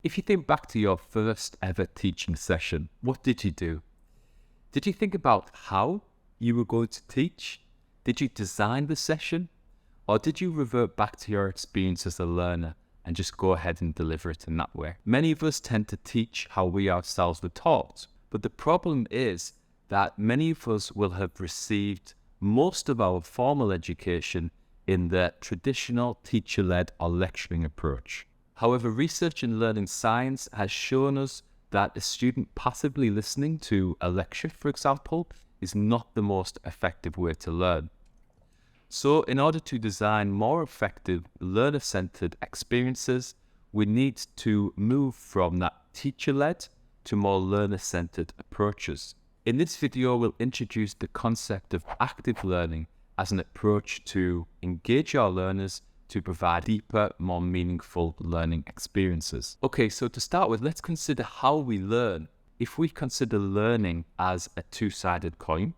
If you think back to your first ever teaching session, what did you do? Did you think about how you were going to teach? Did you design the session? Or did you revert back to your experience as a learner and just go ahead and deliver it in that way? Many of us tend to teach how we ourselves were taught, but the problem is that many of us will have received most of our formal education in the traditional teacher-led or lecturing approach. However, research in learning science has shown us that a student passively listening to a lecture, for example, is not the most effective way to learn. So in order to design more effective learner-centered experiences, we need to move from that teacher-led to more learner-centered approaches. In this video, we'll introduce the concept of active learning as an approach to engage our learners to provide deeper, more meaningful learning experiences. Okay, so to start with, let's consider how we learn. If we consider learning as a two-sided coin,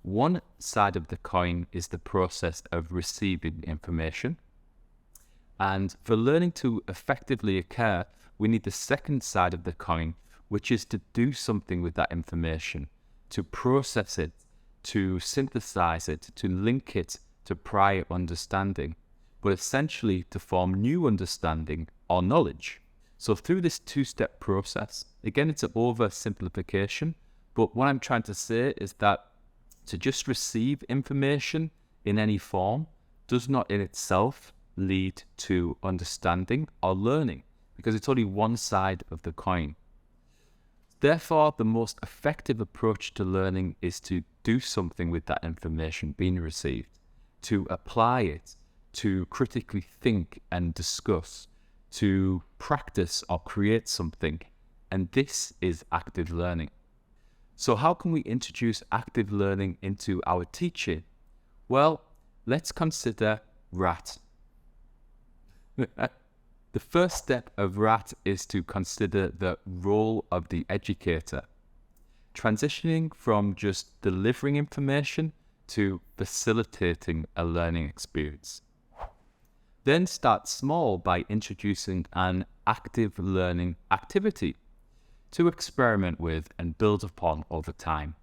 one side of the coin is the process of receiving information. And for learning to effectively occur, we need the second side of the coin, which is to do something with that information, to process it, to synthesize it, to link it to prior understanding, but essentially to form new understanding or knowledge. So through this two-step process, again, it's an oversimplification, but what I'm trying to say is that to just receive information in any form does not in itself lead to understanding or learning, because it's only one side of the coin. Therefore, the most effective approach to learning is to do something with that information being received, to apply it, to critically think and discuss, to practice or create something. And this is active learning. So how can we introduce active learning into our teaching? Well, let's consider RAT. The first step of RAT is to consider the role of the educator, transitioning from just delivering information to facilitating a learning experience. Then start small by introducing an active learning activity to experiment with and build upon over time.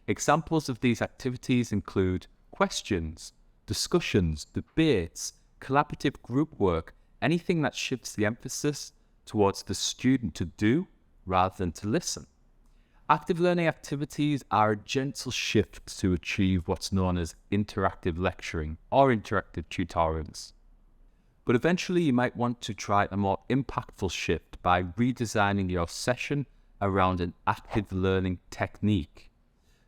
Examples of these activities include questions, discussions, debates, collaborative group work, anything that shifts the emphasis towards the student to do rather than to listen. Active learning activities are a gentle shift to achieve what's known as interactive lecturing or interactive tutorials. But eventually you might want to try a more impactful shift by redesigning your session around an active learning technique,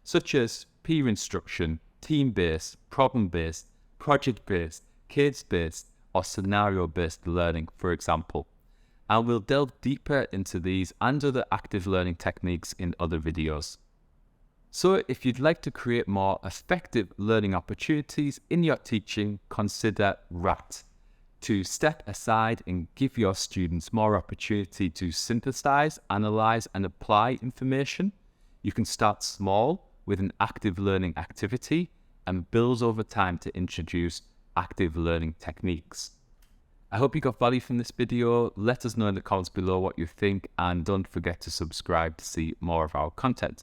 such as peer instruction, team-based, problem-based, project-based, case-based, or scenario-based learning, for example. And we'll delve deeper into these and other active learning techniques in other videos. So if you'd like to create more effective learning opportunities in your teaching, consider RAT. To step aside and give your students more opportunity to synthesize, analyze, and apply information, you can start small with an active learning activity and build over time to introduce active learning techniques. I hope you got value from this video. Let us know in the comments below what you think, and don't forget to subscribe to see more of our content.